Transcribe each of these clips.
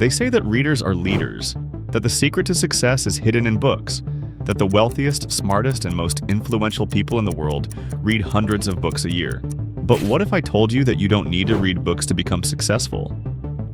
They say that readers are leaders, that the secret to success is hidden in books, that the wealthiest, smartest, and most influential people in the world read hundreds of books a year. But what if I told you that you don't need to read books to become successful?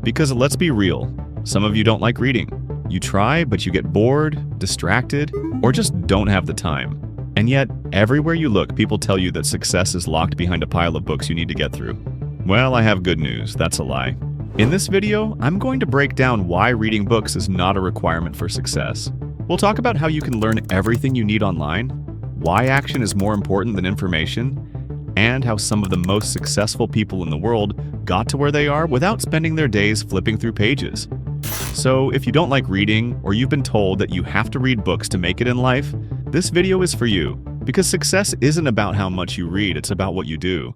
Because let's be real, some of you don't like reading. You try, but you get bored, distracted, or just don't have the time. And yet, everywhere you look, people tell you that success is locked behind a pile of books you need to get through. Well, I have good news, that's a lie. In this video, I'm going to break down why reading books is not a requirement for success. We'll talk about how you can learn everything you need online, why action is more important than information, and how some of the most successful people in the world got to where they are without spending their days flipping through pages. So if you don't like reading, or you've been told that you have to read books to make it in life, this video is for you, because success isn't about how much you read, it's about what you do.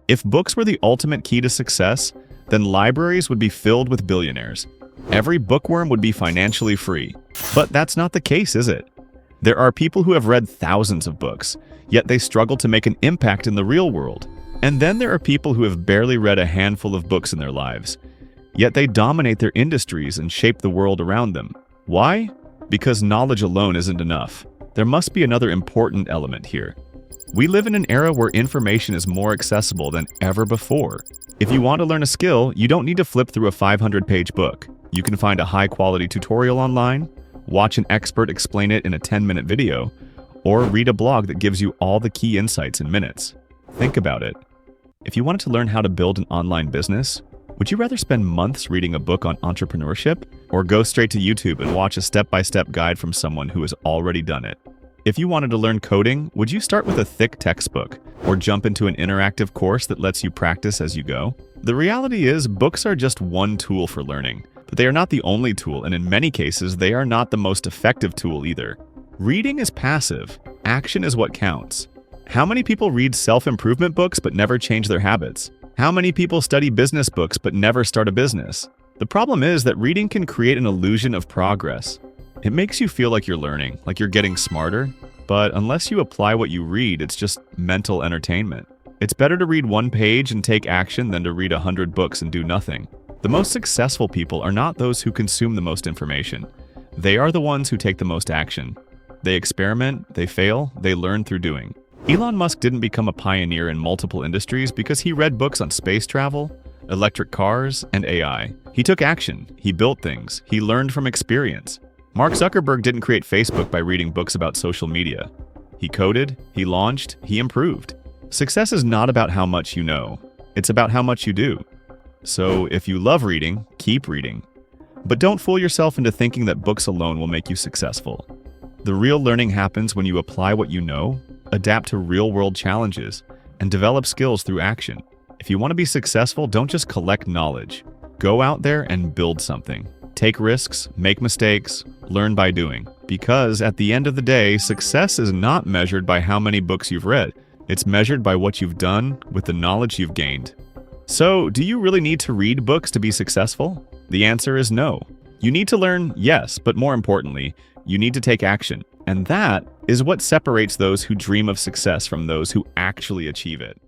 If books were the ultimate key to success, then libraries would be filled with billionaires. Every bookworm would be financially free. But that's not the case, is it? There are people who have read thousands of books, yet they struggle to make an impact in the real world. And then there are people who have barely read a handful of books in their lives, yet they dominate their industries and shape the world around them. Why? Because knowledge alone isn't enough. There must be another important element here. We live in an era where information is more accessible than ever before. If you want to learn a skill, you don't need to flip through a 500-page book. You can find a high-quality tutorial online, watch an expert explain it in a 10-minute video, or read a blog that gives you all the key insights in minutes. Think about it. If you wanted to learn how to build an online business, would you rather spend months reading a book on entrepreneurship, or go straight to YouTube and watch a step-by-step guide from someone who has already done it? If you wanted to learn coding, would you start with a thick textbook, or jump into an interactive course that lets you practice as you go? The reality is, books are just one tool for learning, but they are not the only tool, and in many cases, they are not the most effective tool either. Reading is passive. Action is what counts. How many people read self-improvement books but never change their habits? How many people study business books but never start a business? The problem is that reading can create an illusion of progress. It makes you feel like you're learning, like you're getting smarter, but unless you apply what you read, it's just mental entertainment. It's better to read one page and take action than to read 100 books and do nothing. The most successful people are not those who consume the most information. They are the ones who take the most action. They experiment, they fail, they learn through doing. Elon Musk didn't become a pioneer in multiple industries because he read books on space travel, electric cars, and AI. He took action, he built things, he learned from experience. Mark Zuckerberg didn't create Facebook by reading books about social media. He coded, he launched, he improved. Success is not about how much you know, it's about how much you do. So if you love reading, keep reading. But don't fool yourself into thinking that books alone will make you successful. The real learning happens when you apply what you know, adapt to real-world challenges, and develop skills through action. If you want to be successful, don't just collect knowledge. Go out there and build something. Take risks, make mistakes, learn by doing. Because at the end of the day, success is not measured by how many books you've read. It's measured by what you've done with the knowledge you've gained. So, do you really need to read books to be successful? The answer is no. You need to learn, yes, but more importantly, you need to take action. And that is what separates those who dream of success from those who actually achieve it.